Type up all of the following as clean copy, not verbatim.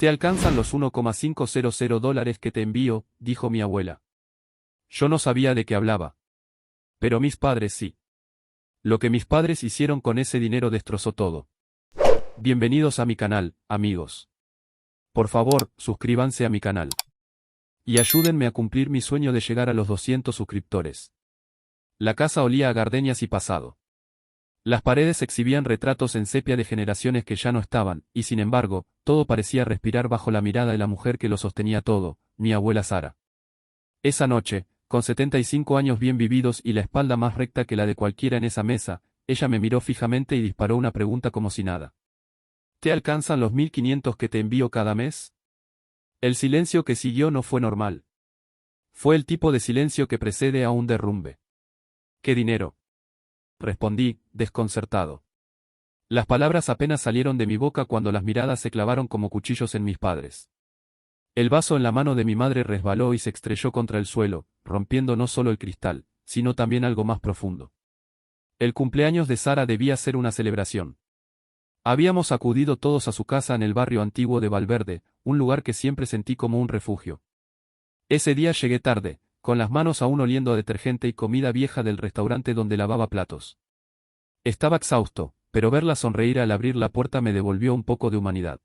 Te alcanzan los $1,500 que te envío, dijo mi abuela. Yo no sabía de qué hablaba. Pero mis padres sí. Lo que mis padres hicieron con ese dinero destrozó todo. Bienvenidos a mi canal, amigos. Por favor, suscríbanse a mi canal. Y ayúdenme a cumplir mi sueño de llegar a los 200 suscriptores. La casa olía a gardenias y pasado. Las paredes exhibían retratos en sepia de generaciones que ya no estaban, y sin embargo, todo parecía respirar bajo la mirada de la mujer que lo sostenía todo, mi abuela Sara. Esa noche, con 75 años bien vividos y la espalda más recta que la de cualquiera en esa mesa, ella me miró fijamente y disparó una pregunta como si nada. ¿Te alcanzan los 1.500 que te envío cada mes? El silencio que siguió no fue normal. Fue el tipo de silencio que precede a un derrumbe. ¿Qué dinero? Respondí, desconcertado. Las palabras apenas salieron de mi boca cuando las miradas se clavaron como cuchillos en mis padres. El vaso en la mano de mi madre resbaló y se estrelló contra el suelo, rompiendo no solo el cristal, sino también algo más profundo. El cumpleaños de Sara debía ser una celebración. Habíamos acudido todos a su casa en el barrio antiguo de Valverde, un lugar que siempre sentí como un refugio. Ese día llegué tarde, con las manos aún oliendo a detergente y comida vieja del restaurante donde lavaba platos. Estaba exhausto, pero verla sonreír al abrir la puerta me devolvió un poco de humanidad.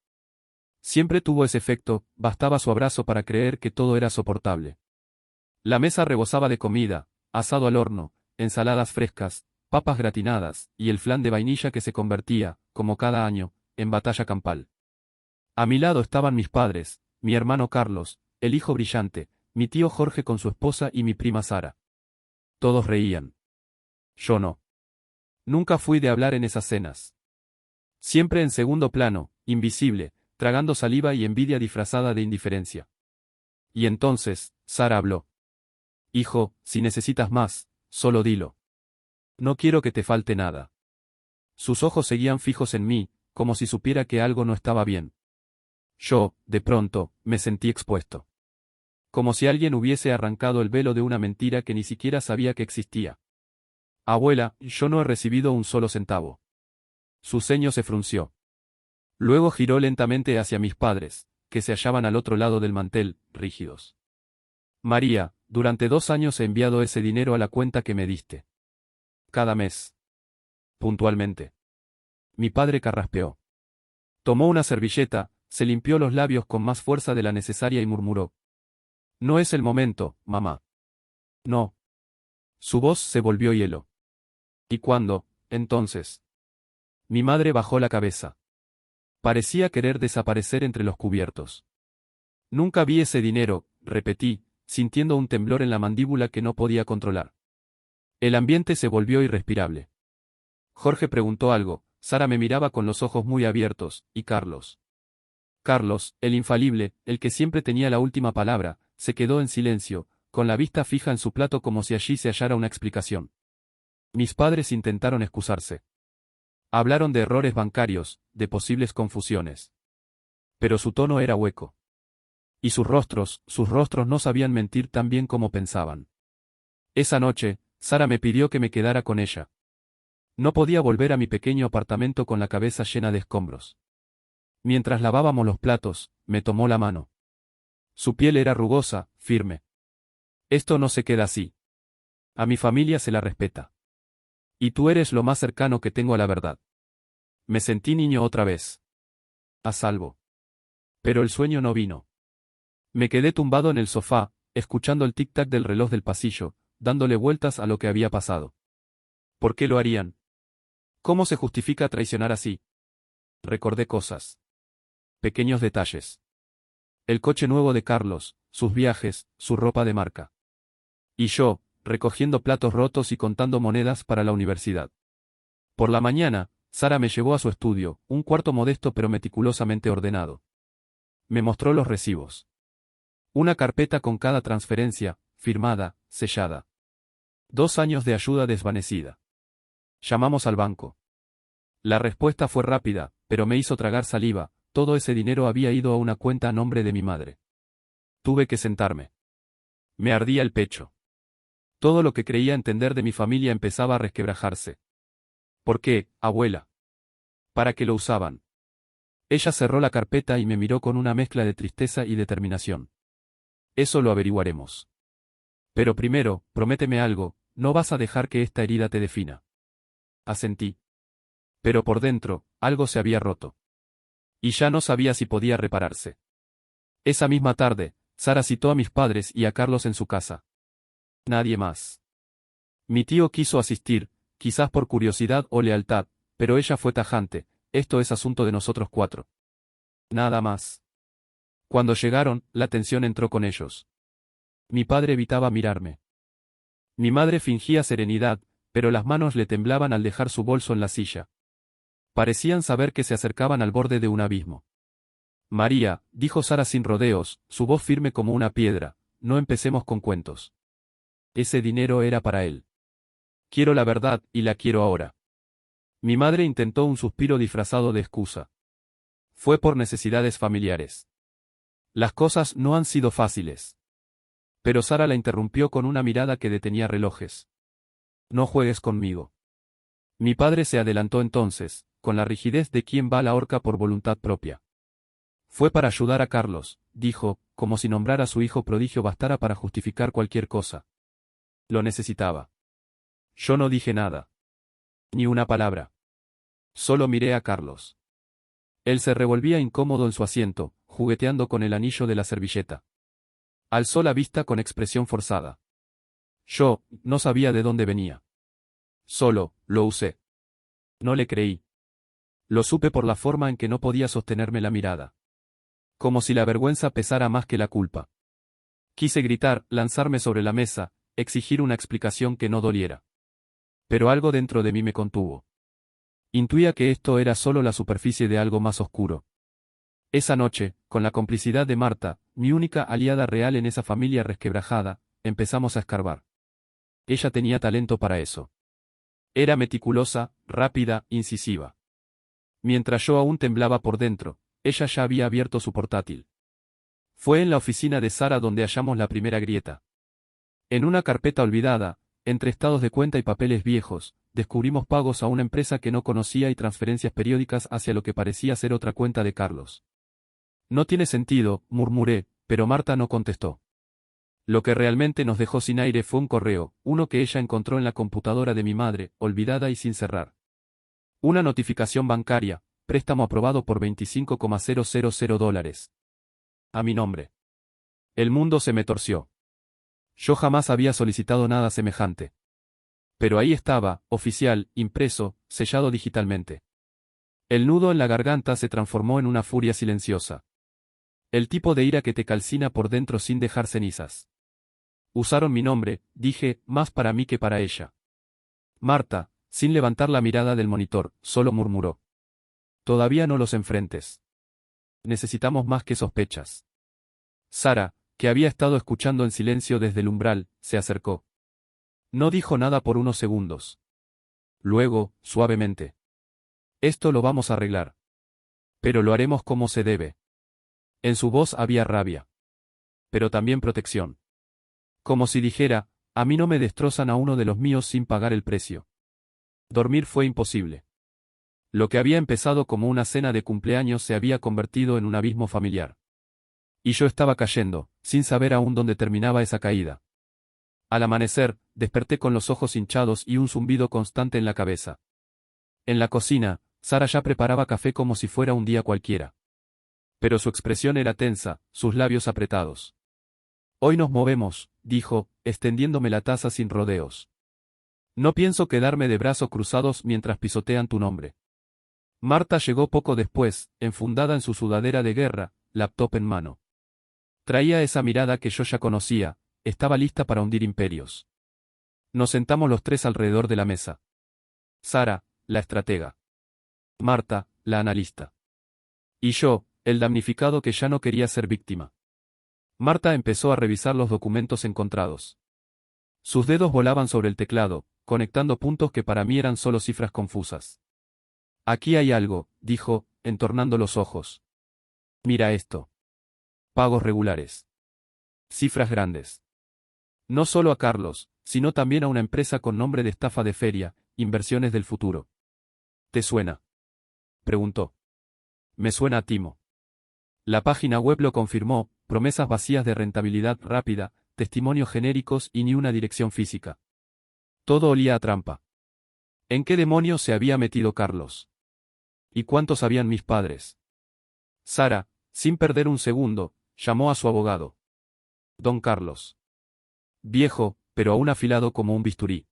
Siempre tuvo ese efecto, bastaba su abrazo para creer que todo era soportable. La mesa rebosaba de comida, asado al horno, ensaladas frescas, papas gratinadas, y el flan de vainilla que se convertía, como cada año, en batalla campal. A mi lado estaban mis padres, mi hermano Carlos, el hijo brillante, mi tío Jorge con su esposa y mi prima Sara. Todos reían. Yo no. Nunca fui de hablar en esas cenas. Siempre en segundo plano, invisible, tragando saliva y envidia disfrazada de indiferencia. Y entonces, Sara habló. Hijo, si necesitas más, solo dilo. No quiero que te falte nada. Sus ojos seguían fijos en mí, como si supiera que algo no estaba bien. Yo, de pronto, me sentí expuesto. Como si alguien hubiese arrancado el velo de una mentira que ni siquiera sabía que existía. Abuela, yo no he recibido un solo centavo. Su ceño se frunció. Luego giró lentamente hacia mis padres, que se hallaban al otro lado del mantel, rígidos. María, durante 2 años he enviado ese dinero a la cuenta que me diste. Cada mes. Puntualmente. Mi padre carraspeó. Tomó una servilleta, se limpió los labios con más fuerza de la necesaria y murmuró. No es el momento, mamá. No. Su voz se volvió hielo. ¿Y cuándo, entonces? Mi madre bajó la cabeza. Parecía querer desaparecer entre los cubiertos. Nunca vi ese dinero, repetí, sintiendo un temblor en la mandíbula que no podía controlar. El ambiente se volvió irrespirable. Jorge preguntó algo, Sara me miraba con los ojos muy abiertos, y Carlos. Carlos, el infalible, el que siempre tenía la última palabra, se quedó en silencio, con la vista fija en su plato como si allí se hallara una explicación. Mis padres intentaron excusarse. Hablaron de errores bancarios, de posibles confusiones. Pero su tono era hueco. Y sus rostros no sabían mentir tan bien como pensaban. Esa noche, Sara me pidió que me quedara con ella. No podía volver a mi pequeño apartamento con la cabeza llena de escombros. Mientras lavábamos los platos, me tomó la mano. Su piel era rugosa, firme. Esto no se queda así. A mi familia se la respeta. Y tú eres lo más cercano que tengo a la verdad. Me sentí niño otra vez. A salvo. Pero el sueño no vino. Me quedé tumbado en el sofá, escuchando el tic-tac del reloj del pasillo, dándole vueltas a lo que había pasado. ¿Por qué lo harían? ¿Cómo se justifica traicionar así? Recordé cosas. Pequeños detalles. El coche nuevo de Carlos, sus viajes, su ropa de marca. Y yo, recogiendo platos rotos y contando monedas para la universidad. Por la mañana, Sara me llevó a su estudio, un cuarto modesto pero meticulosamente ordenado. Me mostró los recibos. Una carpeta con cada transferencia, firmada, sellada. 2 años de ayuda desvanecida. Llamamos al banco. La respuesta fue rápida, pero me hizo tragar saliva, todo ese dinero había ido a una cuenta a nombre de mi madre. Tuve que sentarme. Me ardía el pecho. Todo lo que creía entender de mi familia empezaba a resquebrajarse. ¿Por qué, abuela? ¿Para qué lo usaban? Ella cerró la carpeta y me miró con una mezcla de tristeza y determinación. Eso lo averiguaremos. Pero primero, prométeme algo, no vas a dejar que esta herida te defina. Asentí. Pero por dentro, algo se había roto. Y ya no sabía si podía repararse. Esa misma tarde, Sara citó a mis padres y a Carlos en su casa. Nadie más. Mi tío quiso asistir, quizás por curiosidad o lealtad, pero ella fue tajante: esto es asunto de nosotros cuatro. Nada más. Cuando llegaron, la tensión entró con ellos. Mi padre evitaba mirarme. Mi madre fingía serenidad, pero las manos le temblaban al dejar su bolso en la silla. Parecían saber que se acercaban al borde de un abismo. María, dijo Sara sin rodeos, su voz firme como una piedra, no empecemos con cuentos. Ese dinero era para él. Quiero la verdad, y la quiero ahora. Mi madre intentó un suspiro disfrazado de excusa. Fue por necesidades familiares. Las cosas no han sido fáciles. Pero Sara la interrumpió con una mirada que detenía relojes. No juegues conmigo. Mi padre se adelantó entonces, con la rigidez de quien va a la horca por voluntad propia. Fue para ayudar a Carlos, dijo, como si nombrar a su hijo prodigio bastara para justificar cualquier cosa. Lo necesitaba. Yo no dije nada. Ni una palabra. Solo miré a Carlos. Él se revolvía incómodo en su asiento, jugueteando con el anillo de la servilleta. Alzó la vista con expresión forzada. Yo, no sabía de dónde venía. Solo, lo usé. No le creí. Lo supe por la forma en que no podía sostenerme la mirada. Como si la vergüenza pesara más que la culpa. Quise gritar, lanzarme sobre la mesa, exigir una explicación que no doliera. Pero algo dentro de mí me contuvo. Intuía que esto era solo la superficie de algo más oscuro. Esa noche, con la complicidad de Marta, mi única aliada real en esa familia resquebrajada, empezamos a escarbar. Ella tenía talento para eso. Era meticulosa, rápida, incisiva. Mientras yo aún temblaba por dentro, ella ya había abierto su portátil. Fue en la oficina de Sara donde hallamos la primera grieta. En una carpeta olvidada, entre estados de cuenta y papeles viejos, descubrimos pagos a una empresa que no conocía y transferencias periódicas hacia lo que parecía ser otra cuenta de Carlos. No tiene sentido, murmuré, pero Marta no contestó. Lo que realmente nos dejó sin aire fue un correo, uno que ella encontró en la computadora de mi madre, olvidada y sin cerrar. Una notificación bancaria, préstamo aprobado por $25,000. A mi nombre. El mundo se me torció. Yo jamás había solicitado nada semejante. Pero ahí estaba, oficial, impreso, sellado digitalmente. El nudo en la garganta se transformó en una furia silenciosa. El tipo de ira que te calcina por dentro sin dejar cenizas. Usaron mi nombre, dije, más para mí que para ella. Marta, sin levantar la mirada del monitor, solo murmuró. Todavía no los enfrentes. Necesitamos más que sospechas. Sara, que había estado escuchando en silencio desde el umbral, se acercó. No dijo nada por unos segundos. Luego, suavemente. Esto lo vamos a arreglar. Pero lo haremos como se debe. En su voz había rabia. Pero también protección. Como si dijera, a mí no me destrozan a uno de los míos sin pagar el precio. Dormir fue imposible. Lo que había empezado como una cena de cumpleaños se había convertido en un abismo familiar. Y yo estaba cayendo, sin saber aún dónde terminaba esa caída. Al amanecer, desperté con los ojos hinchados y un zumbido constante en la cabeza. En la cocina, Sara ya preparaba café como si fuera un día cualquiera. Pero su expresión era tensa, sus labios apretados. Hoy nos movemos, dijo, extendiéndome la taza sin rodeos. No pienso quedarme de brazos cruzados mientras pisotean tu nombre. Marta llegó poco después, enfundada en su sudadera de guerra, laptop en mano. Traía esa mirada que yo ya conocía, estaba lista para hundir imperios. Nos sentamos los tres alrededor de la mesa. Sara, la estratega. Marta, la analista. Y yo, el damnificado que ya no quería ser víctima. Marta empezó a revisar los documentos encontrados. Sus dedos volaban sobre el teclado, conectando puntos que para mí eran solo cifras confusas. Aquí hay algo, dijo, entornando los ojos. Mira esto. Pagos regulares. Cifras grandes. No solo a Carlos, sino también a una empresa con nombre de estafa de feria, Inversiones del Futuro. ¿Te suena? Preguntó. Me suena a timo. La página web lo confirmó, promesas vacías de rentabilidad rápida, testimonios genéricos y ni una dirección física. Todo olía a trampa. ¿En qué demonios se había metido Carlos? ¿Y cuánto sabían mis padres? Sara, sin perder un segundo, llamó a su abogado. Don Carlos. Viejo, pero aún afilado como un bisturí.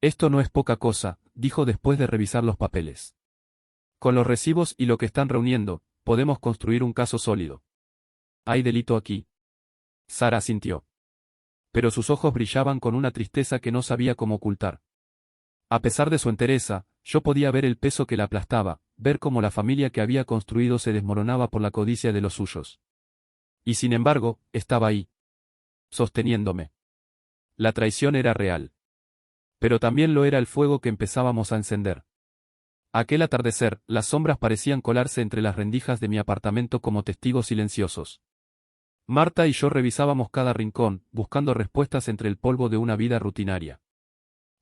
Esto no es poca cosa, dijo después de revisar los papeles. Con los recibos y lo que están reuniendo, podemos construir un caso sólido. ¿Hay delito aquí? Sara asintió. Pero sus ojos brillaban con una tristeza que no sabía cómo ocultar. A pesar de su entereza, yo podía ver el peso que la aplastaba, ver cómo la familia que había construido se desmoronaba por la codicia de los suyos. Y sin embargo, estaba ahí. Sosteniéndome. La traición era real. Pero también lo era el fuego que empezábamos a encender. Aquel atardecer, las sombras parecían colarse entre las rendijas de mi apartamento como testigos silenciosos. Marta y yo revisábamos cada rincón, buscando respuestas entre el polvo de una vida rutinaria.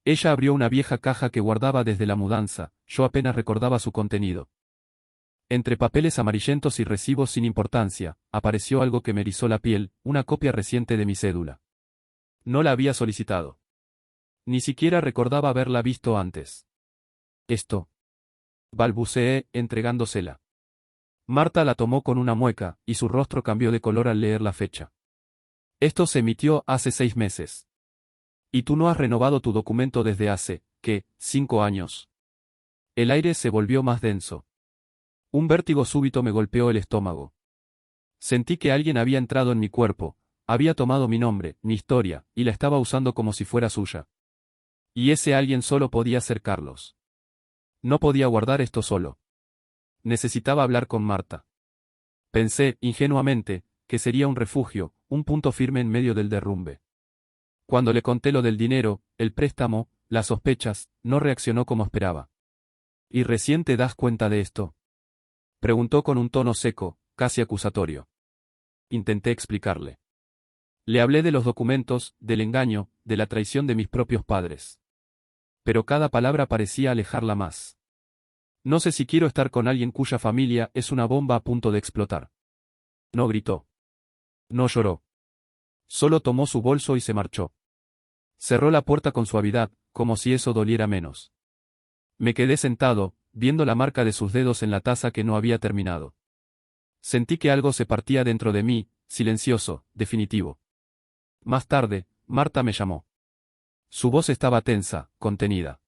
Ella abrió una vieja caja que guardaba desde la mudanza, yo apenas recordaba su contenido. Entre papeles amarillentos y recibos sin importancia, apareció algo que me erizó la piel, una copia reciente de mi cédula. No la había solicitado. Ni siquiera recordaba haberla visto antes. Esto. Balbuceé, entregándosela. Marta la tomó con una mueca, y su rostro cambió de color al leer la fecha. Esto se emitió hace 6 meses. Y tú no has renovado tu documento desde hace, ¿qué?, 5 años. El aire se volvió más denso. Un vértigo súbito me golpeó el estómago. Sentí que alguien había entrado en mi cuerpo, había tomado mi nombre, mi historia, y la estaba usando como si fuera suya. Y ese alguien solo podía ser Carlos. No podía guardar esto solo. Necesitaba hablar con Marta. Pensé, ingenuamente, que sería un refugio, un punto firme en medio del derrumbe. Cuando le conté lo del dinero, el préstamo, las sospechas, no reaccionó como esperaba. ¿Y recién te das cuenta de esto?, preguntó con un tono seco, casi acusatorio. Intenté explicarle. Le hablé de los documentos, del engaño, de la traición de mis propios padres. Pero cada palabra parecía alejarla más. No sé si quiero estar con alguien cuya familia es una bomba a punto de explotar. No gritó. No lloró. Solo tomó su bolso y se marchó. Cerró la puerta con suavidad, como si eso doliera menos. Me quedé sentado, viendo la marca de sus dedos en la taza que no había terminado. Sentí que algo se partía dentro de mí, silencioso, definitivo. Más tarde, Marta me llamó. Su voz estaba tensa, contenida.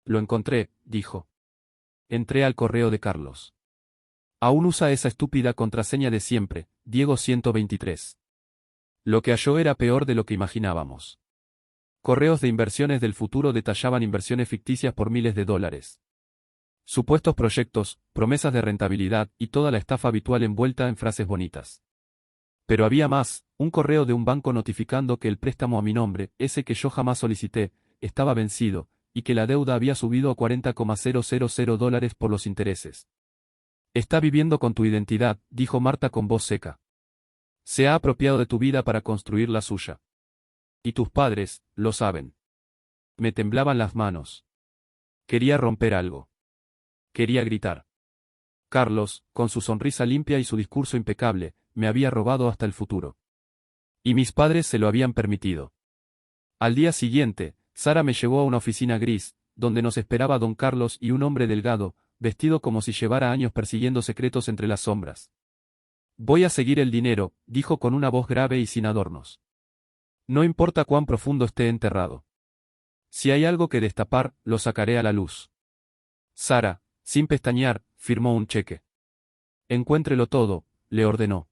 Lo encontré, dijo. Entré al correo de Carlos. Aún usa esa estúpida contraseña de siempre, Diego 123. Lo que halló era peor de lo que imaginábamos. Correos de inversiones del futuro detallaban inversiones ficticias por miles de dólares. Supuestos proyectos, promesas de rentabilidad y toda la estafa habitual envuelta en frases bonitas. Pero había más, un correo de un banco notificando que el préstamo a mi nombre, ese que yo jamás solicité, estaba vencido, y que la deuda había subido a $40,000 por los intereses. Está viviendo con tu identidad, dijo Marta con voz seca. Se ha apropiado de tu vida para construir la suya. Y tus padres, lo saben. Me temblaban las manos. Quería romper algo. Quería gritar. Carlos, con su sonrisa limpia y su discurso impecable, me había robado hasta el futuro. Y mis padres se lo habían permitido. Al día siguiente, Sara me llevó a una oficina gris, donde nos esperaba don Carlos y un hombre delgado, vestido como si llevara años persiguiendo secretos entre las sombras. Voy a seguir el dinero, dijo con una voz grave y sin adornos. No importa cuán profundo esté enterrado. Si hay algo que destapar, lo sacaré a la luz. Sara, sin pestañear, firmó un cheque. Encuéntrelo todo, le ordenó.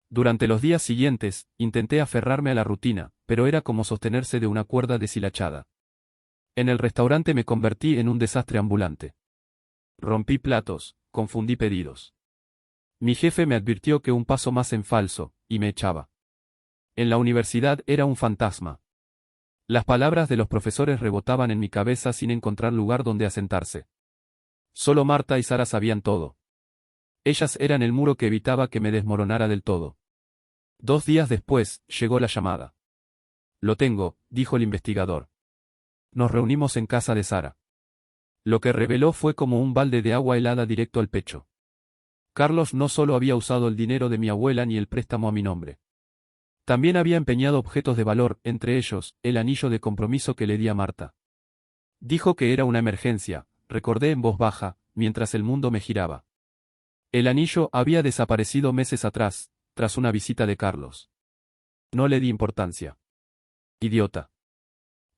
Durante los días siguientes, intenté aferrarme a la rutina, pero era como sostenerse de una cuerda deshilachada. En el restaurante me convertí en un desastre ambulante. Rompí platos, confundí pedidos. Mi jefe me advirtió que un paso más en falso, y me echaba. En la universidad era un fantasma. Las palabras de los profesores rebotaban en mi cabeza sin encontrar lugar donde asentarse. Solo Marta y Sara sabían todo. Ellas eran el muro que evitaba que me desmoronara del todo. 2 días después, llegó la llamada. Lo tengo, dijo el investigador. Nos reunimos en casa de Sara. Lo que reveló fue como un balde de agua helada directo al pecho. Carlos no solo había usado el dinero de mi abuela ni el préstamo a mi nombre. También había empeñado objetos de valor, entre ellos, el anillo de compromiso que le di a Marta. Dijo que era una emergencia, recordé en voz baja, mientras el mundo me giraba. El anillo había desaparecido meses atrás, tras una visita de Carlos. No le di importancia. Idiota.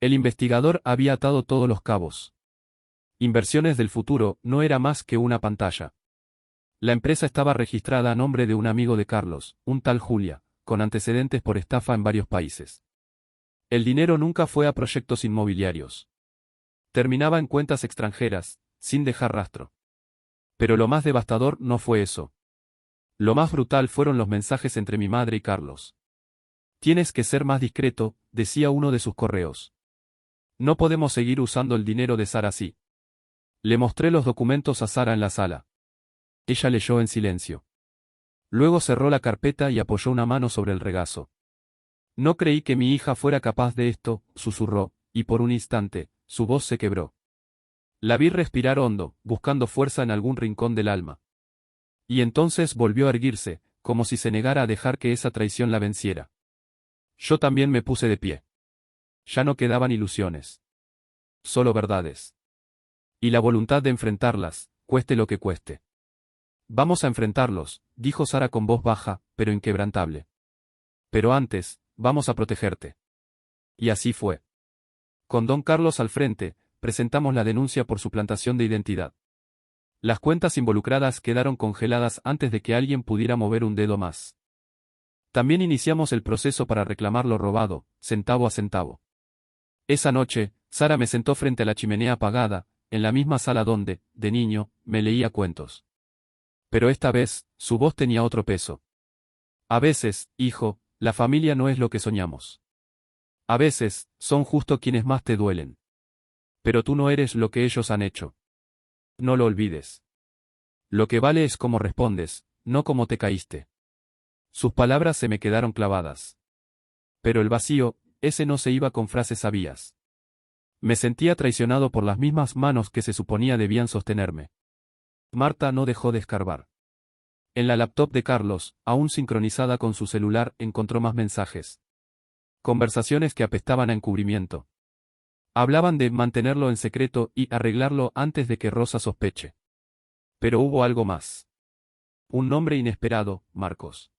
El investigador había atado todos los cabos. Inversiones del futuro no era más que una pantalla. La empresa estaba registrada a nombre de un amigo de Carlos, un tal Julia, con antecedentes por estafa en varios países. El dinero nunca fue a proyectos inmobiliarios. Terminaba en cuentas extranjeras, sin dejar rastro. Pero lo más devastador no fue eso. Lo más brutal fueron los mensajes entre mi madre y Carlos. Tienes que ser más discreto, decía uno de sus correos. No podemos seguir usando el dinero de Sara así. Le mostré los documentos a Sara en la sala. Ella leyó en silencio. Luego cerró la carpeta y apoyó una mano sobre el regazo. No creí que mi hija fuera capaz de esto, susurró, y por un instante, su voz se quebró. La vi respirar hondo, buscando fuerza en algún rincón del alma. Y entonces volvió a erguirse, como si se negara a dejar que esa traición la venciera. Yo también me puse de pie. Ya no quedaban ilusiones. Solo verdades. Y la voluntad de enfrentarlas, cueste lo que cueste. Vamos a enfrentarlos, dijo Sara con voz baja, pero inquebrantable. Pero antes, vamos a protegerte. Y así fue. Con don Carlos al frente, presentamos la denuncia por suplantación de identidad. Las cuentas involucradas quedaron congeladas antes de que alguien pudiera mover un dedo más. También iniciamos el proceso para reclamar lo robado, centavo a centavo. Esa noche, Sara me sentó frente a la chimenea apagada, en la misma sala donde, de niño, me leía cuentos. Pero esta vez, su voz tenía otro peso. A veces, hijo, la familia no es lo que soñamos. A veces, son justo quienes más te duelen. Pero tú no eres lo que ellos han hecho. No lo olvides. Lo que vale es cómo respondes, no cómo te caíste. Sus palabras se me quedaron clavadas. Pero el vacío, ese no se iba con frases sabias. Me sentía traicionado por las mismas manos que se suponía debían sostenerme. Marta no dejó de escarbar. En la laptop de Carlos, aún sincronizada con su celular, encontró más mensajes. Conversaciones que apestaban a encubrimiento. Hablaban de mantenerlo en secreto y arreglarlo antes de que Rosa sospeche. Pero hubo algo más. Un nombre inesperado, Marcos.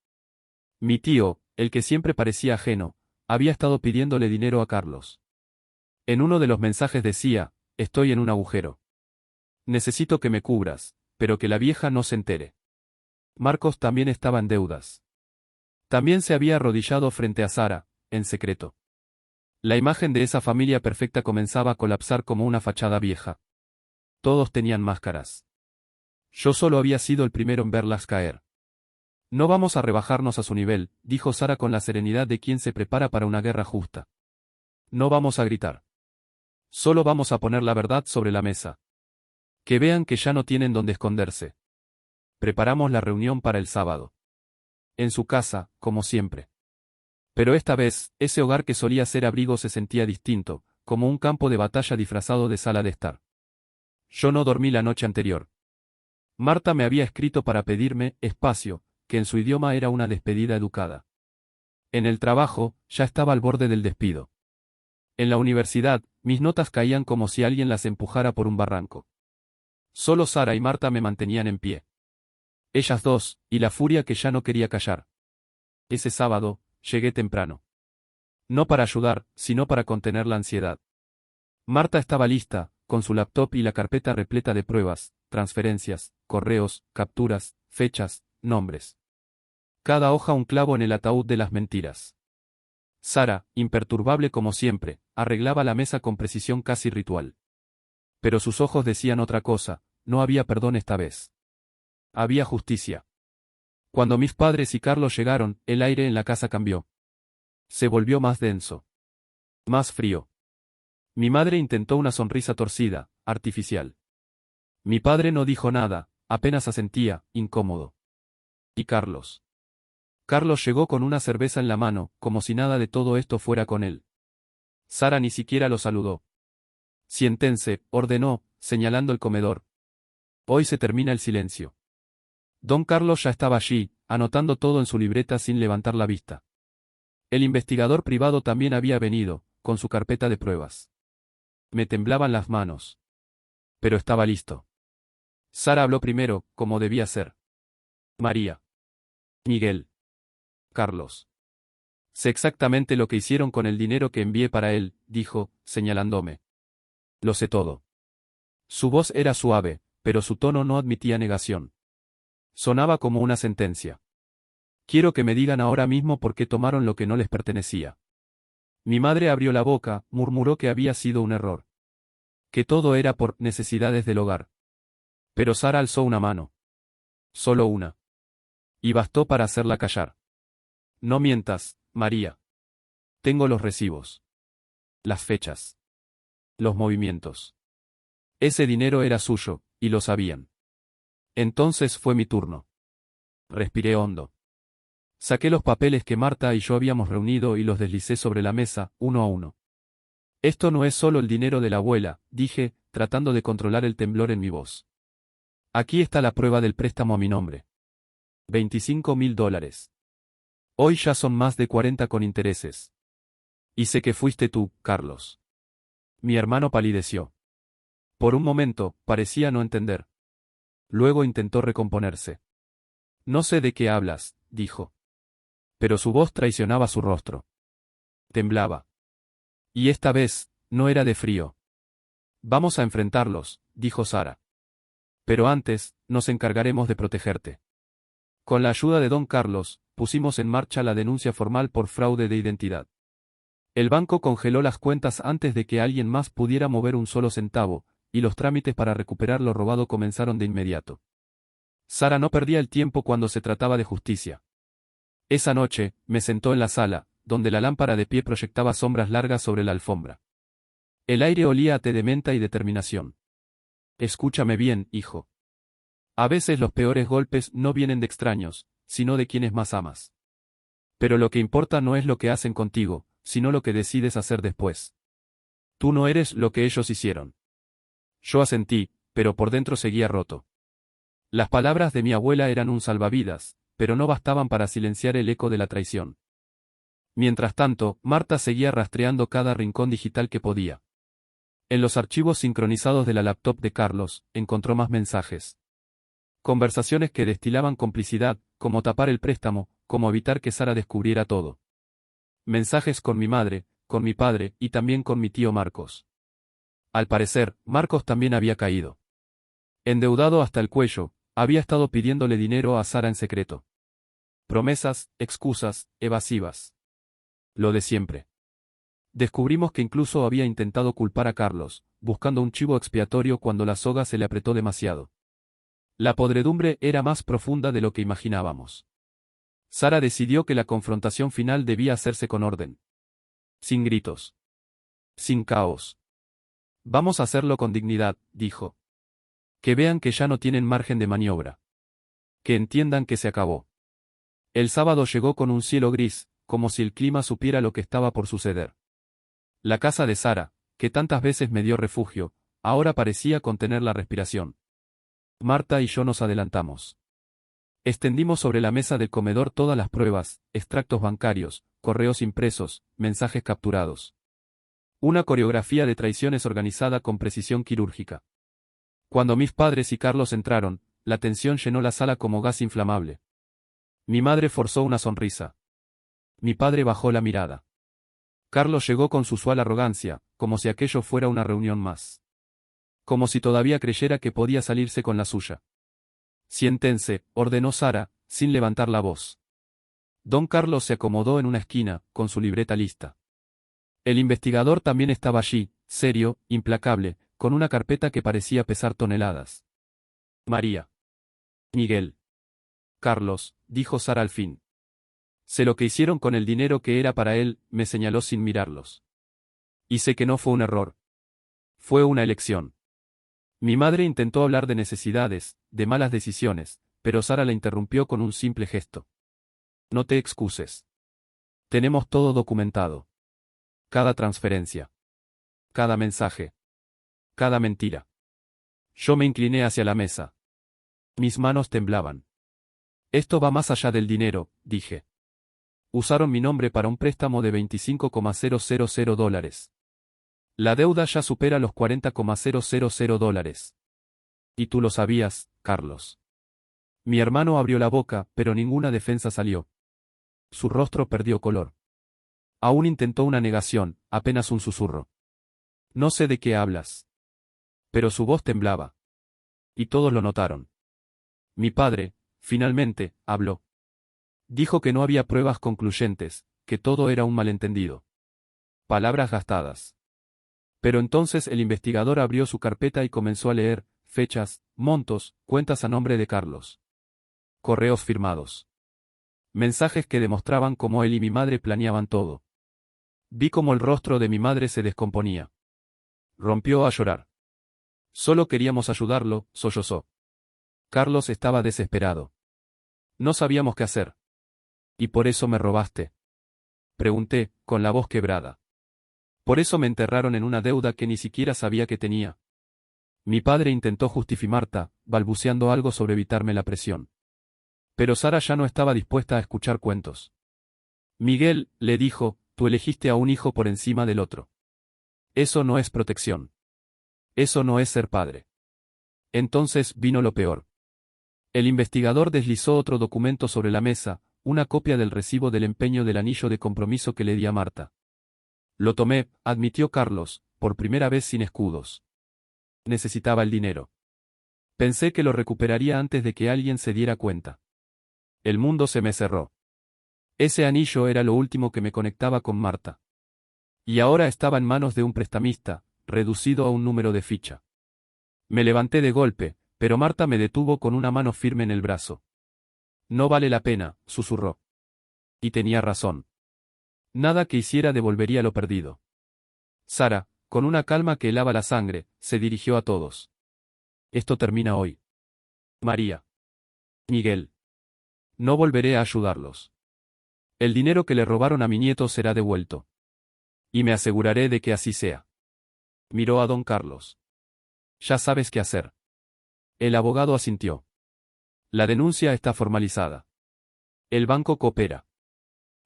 Mi tío, el que siempre parecía ajeno, había estado pidiéndole dinero a Carlos. En uno de los mensajes decía, estoy en un agujero. Necesito que me cubras, pero que la vieja no se entere. Marcos también estaba en deudas. También se había arrodillado frente a Sara, en secreto. La imagen de esa familia perfecta comenzaba a colapsar como una fachada vieja. Todos tenían máscaras. Yo solo había sido el primero en verlas caer. No vamos a rebajarnos a su nivel, dijo Sara con la serenidad de quien se prepara para una guerra justa. No vamos a gritar. Solo vamos a poner la verdad sobre la mesa. Que vean que ya no tienen dónde esconderse. Preparamos la reunión para el sábado. En su casa, como siempre. Pero esta vez, ese hogar que solía ser abrigo se sentía distinto, como un campo de batalla disfrazado de sala de estar. Yo no dormí la noche anterior. Marta me había escrito para pedirme espacio, que en su idioma era una despedida educada. En el trabajo, ya estaba al borde del despido. En la universidad, mis notas caían como si alguien las empujara por un barranco. Solo Sara y Marta me mantenían en pie. Ellas dos, y la furia que ya no quería callar. Ese sábado, llegué temprano. No para ayudar, sino para contener la ansiedad. Marta estaba lista, con su laptop y la carpeta repleta de pruebas, transferencias, correos, capturas, fechas, nombres. Cada hoja un clavo en el ataúd de las mentiras. Sara, imperturbable como siempre, arreglaba la mesa con precisión casi ritual. Pero sus ojos decían otra cosa, no había perdón esta vez. Había justicia. Cuando mis padres y Carlos llegaron, el aire en la casa cambió. Se volvió más denso. Más frío. Mi madre intentó una sonrisa torcida, artificial. Mi padre no dijo nada, apenas asentía, incómodo. ¿Y Carlos? Carlos llegó con una cerveza en la mano, como si nada de todo esto fuera con él. Sara ni siquiera lo saludó. Siéntense, ordenó, señalando el comedor. Hoy se termina el silencio. Don Carlos ya estaba allí, anotando todo en su libreta sin levantar la vista. El investigador privado también había venido, con su carpeta de pruebas. Me temblaban las manos. Pero estaba listo. Sara habló primero, como debía ser. María. Miguel. Carlos. Sé exactamente lo que hicieron con el dinero que envié para él, dijo, señalándome. Lo sé todo. Su voz era suave, pero su tono no admitía negación. Sonaba como una sentencia. Quiero que me digan ahora mismo por qué tomaron lo que no les pertenecía. Mi madre abrió la boca, murmuró que había sido un error. Que todo era por necesidades del hogar. Pero Sara alzó una mano. Solo una. Y bastó para hacerla callar. No mientas, María. Tengo los recibos. Las fechas. Los movimientos. Ese dinero era suyo, y lo sabían. Entonces fue mi turno. Respiré hondo. Saqué los papeles que Marta y yo habíamos reunido y los deslicé sobre la mesa, uno a uno. Esto no es solo el dinero de la abuela, dije, tratando de controlar el temblor en mi voz. Aquí está la prueba del préstamo a mi nombre. $25.000. Hoy ya son más de 40 con intereses. Y sé que fuiste tú, Carlos. Mi hermano palideció. Por un momento, parecía no entender. Luego intentó recomponerse. No sé de qué hablas, dijo. Pero su voz traicionaba su rostro. Temblaba. Y esta vez, no era de frío. Vamos a enfrentarlos, dijo Sara. Pero antes, nos encargaremos de protegerte. Con la ayuda de don Carlos, pusimos en marcha la denuncia formal por fraude de identidad. El banco congeló las cuentas antes de que alguien más pudiera mover un solo centavo, y los trámites para recuperar lo robado comenzaron de inmediato. Sara no perdía el tiempo cuando se trataba de justicia. Esa noche, me sentó en la sala, donde la lámpara de pie proyectaba sombras largas sobre la alfombra. El aire olía a té de menta y determinación. Escúchame bien, hijo. A veces los peores golpes no vienen de extraños, sino de quienes más amas. Pero lo que importa no es lo que hacen contigo, sino lo que decides hacer después. Tú no eres lo que ellos hicieron. Yo asentí, pero por dentro seguía roto. Las palabras de mi abuela eran un salvavidas, pero no bastaban para silenciar el eco de la traición. Mientras tanto, Marta seguía rastreando cada rincón digital que podía. En los archivos sincronizados de la laptop de Carlos, encontró más mensajes. Conversaciones que destilaban complicidad, como tapar el préstamo, como evitar que Sara descubriera todo. Mensajes con mi madre, con mi padre y también con mi tío Marcos. Al parecer, Marcos también había caído. Endeudado hasta el cuello, había estado pidiéndole dinero a Sara en secreto. Promesas, excusas, evasivas. Lo de siempre. Descubrimos que incluso había intentado culpar a Carlos, buscando un chivo expiatorio cuando la soga se le apretó demasiado. La podredumbre era más profunda de lo que imaginábamos. Sara decidió que la confrontación final debía hacerse con orden. Sin gritos. Sin caos. Vamos a hacerlo con dignidad, dijo. Que vean que ya no tienen margen de maniobra. Que entiendan que se acabó. El sábado llegó con un cielo gris, como si el clima supiera lo que estaba por suceder. La casa de Sara, que tantas veces me dio refugio, ahora parecía contener la respiración. Marta y yo nos adelantamos. Extendimos sobre la mesa del comedor todas las pruebas, extractos bancarios, correos impresos, mensajes capturados. Una coreografía de traiciones organizada con precisión quirúrgica. Cuando mis padres y Carlos entraron, la tensión llenó la sala como gas inflamable. Mi madre forzó una sonrisa. Mi padre bajó la mirada. Carlos llegó con su usual arrogancia, como si aquello fuera una reunión más. Como si todavía creyera que podía salirse con la suya. Siéntense, ordenó Sara, sin levantar la voz. Don Carlos se acomodó en una esquina, con su libreta lista. El investigador también estaba allí, serio, implacable, con una carpeta que parecía pesar toneladas. María. Miguel. Carlos, dijo Sara al fin. Sé lo que hicieron con el dinero que era para él, me señaló sin mirarlos. Y sé que no fue un error. Fue una elección. Mi madre intentó hablar de necesidades, de malas decisiones, pero Sara la interrumpió con un simple gesto. No te excuses. Tenemos todo documentado. Cada transferencia. Cada mensaje. Cada mentira. Yo me incliné hacia la mesa. Mis manos temblaban. Esto va más allá del dinero, dije. Usaron mi nombre para un préstamo de $25,000. La deuda ya supera los $40,000. Y tú lo sabías, Carlos. Mi hermano abrió la boca, pero ninguna defensa salió. Su rostro perdió color. Aún intentó una negación, apenas un susurro. No sé de qué hablas. Pero su voz temblaba. Y todos lo notaron. Mi padre, finalmente, habló. Dijo que no había pruebas concluyentes, que todo era un malentendido. Palabras gastadas. Pero entonces el investigador abrió su carpeta y comenzó a leer, fechas, montos, cuentas a nombre de Carlos. Correos firmados. Mensajes que demostraban cómo él y mi madre planeaban todo. Vi cómo el rostro de mi madre se descomponía. Rompió a llorar. Solo queríamos ayudarlo, sollozó. Carlos estaba desesperado. No sabíamos qué hacer. ¿Y por eso me robaste? Pregunté, con la voz quebrada. Por eso me enterraron en una deuda que ni siquiera sabía que tenía. Mi padre intentó justificar Marta, balbuceando algo sobre evitarme la presión. Pero Sara ya no estaba dispuesta a escuchar cuentos. Miguel, le dijo, tú elegiste a un hijo por encima del otro. Eso no es protección. Eso no es ser padre. Entonces vino lo peor. El investigador deslizó otro documento sobre la mesa, una copia del recibo del empeño del anillo de compromiso que le di a Marta. Lo tomé, admitió Carlos, por primera vez sin escudos. Necesitaba el dinero. Pensé que lo recuperaría antes de que alguien se diera cuenta. El mundo se me cerró. Ese anillo era lo último que me conectaba con Marta. Y ahora estaba en manos de un prestamista, reducido a un número de ficha. Me levanté de golpe, pero Marta me detuvo con una mano firme en el brazo. No vale la pena, susurró. Y tenía razón. Nada que hiciera devolvería lo perdido. Sara, con una calma que helaba la sangre, se dirigió a todos. Esto termina hoy. María. Miguel. No volveré a ayudarlos. El dinero que le robaron a mi nieto será devuelto. Y me aseguraré de que así sea. Miró a don Carlos. Ya sabes qué hacer. El abogado asintió. La denuncia está formalizada. El banco coopera.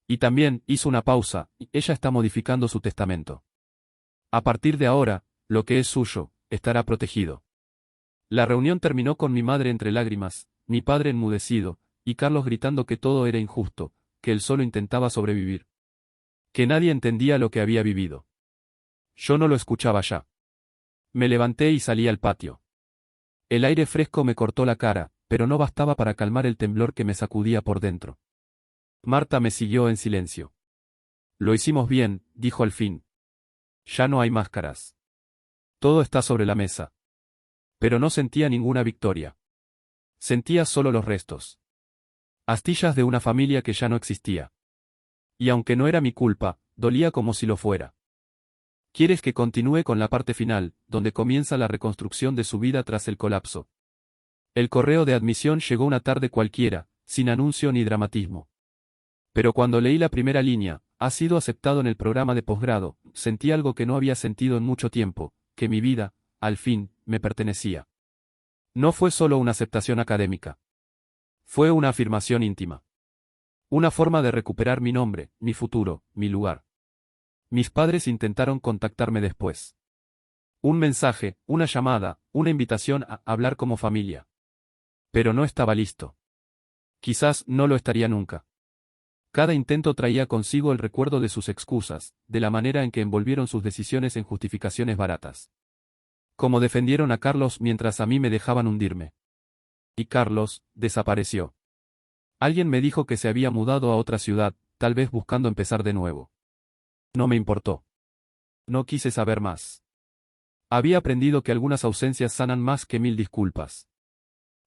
Y también hizo una pausa, y ella está modificando su testamento. A partir de ahora, lo que es suyo, estará protegido. La reunión terminó con mi madre entre lágrimas, mi padre enmudecido, y Carlos gritando que todo era injusto, que él solo intentaba sobrevivir. Que nadie entendía lo que había vivido. Yo no lo escuchaba ya. Me levanté y salí al patio. El aire fresco me cortó la cara, pero no bastaba para calmar el temblor que me sacudía por dentro. Marta me siguió en silencio. Lo hicimos bien, dijo al fin. Ya no hay máscaras. Todo está sobre la mesa. Pero no sentía ninguna victoria. Sentía solo los restos. Astillas de una familia que ya no existía. Y aunque no era mi culpa, dolía como si lo fuera. ¿Quieres que continúe con la parte final, donde comienza la reconstrucción de su vida tras el colapso? El correo de admisión llegó una tarde cualquiera, sin anuncio ni dramatismo. Pero cuando leí la primera línea, ha sido aceptado en el programa de posgrado, sentí algo que no había sentido en mucho tiempo, que mi vida, al fin, me pertenecía. No fue solo una aceptación académica. Fue una afirmación íntima. Una forma de recuperar mi nombre, mi futuro, mi lugar. Mis padres intentaron contactarme después. Un mensaje, una llamada, una invitación a hablar como familia. Pero no estaba listo. Quizás no lo estaría nunca. Cada intento traía consigo el recuerdo de sus excusas, de la manera en que envolvieron sus decisiones en justificaciones baratas. Como defendieron a Carlos mientras a mí me dejaban hundirme. Y Carlos, desapareció. Alguien me dijo que se había mudado a otra ciudad, tal vez buscando empezar de nuevo. No me importó. No quise saber más. Había aprendido que algunas ausencias sanan más que 1000 disculpas.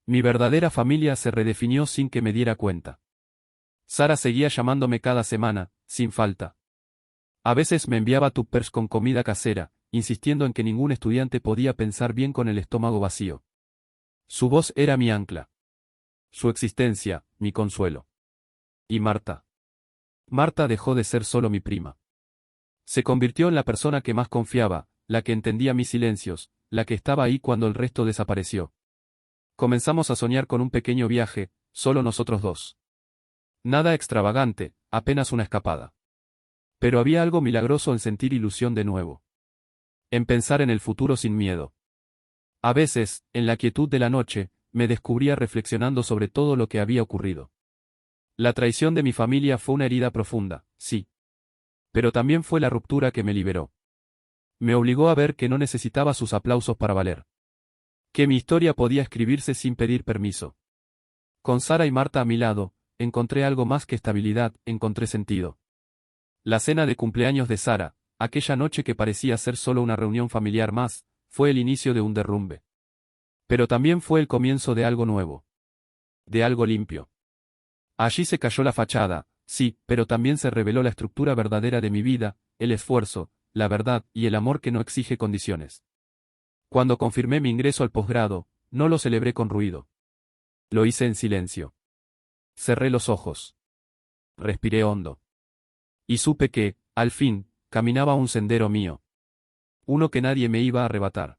Mi verdadera familia se redefinió sin que me diera cuenta. Sara seguía llamándome cada semana, sin falta. A veces me enviaba tuppers con comida casera, insistiendo en que ningún estudiante podía pensar bien con el estómago vacío. Su voz era mi ancla. Su existencia, mi consuelo. ¿Y Marta? Marta dejó de ser solo mi prima. Se convirtió en la persona que más confiaba, la que entendía mis silencios, la que estaba ahí cuando el resto desapareció. Comenzamos a soñar con un pequeño viaje, solo nosotros dos. Nada extravagante, apenas una escapada. Pero había algo milagroso en sentir ilusión de nuevo. En pensar en el futuro sin miedo. A veces, en la quietud de la noche, me descubría reflexionando sobre todo lo que había ocurrido. La traición de mi familia fue una herida profunda, sí. Pero también fue la ruptura que me liberó. Me obligó a ver que no necesitaba sus aplausos para valer. Que mi historia podía escribirse sin pedir permiso. Con Sara y Marta a mi lado, encontré algo más que estabilidad, encontré sentido. La cena de cumpleaños de Sara, aquella noche que parecía ser solo una reunión familiar más, fue el inicio de un derrumbe. Pero también fue el comienzo de algo nuevo. De algo limpio. Allí se cayó la fachada, sí, pero también se reveló la estructura verdadera de mi vida, el esfuerzo, la verdad y el amor que no exige condiciones. Cuando confirmé mi ingreso al posgrado, no lo celebré con ruido. Lo hice en silencio. Cerré los ojos. Respiré hondo. Y supe que, al fin, caminaba un sendero mío. Uno que nadie me iba a arrebatar.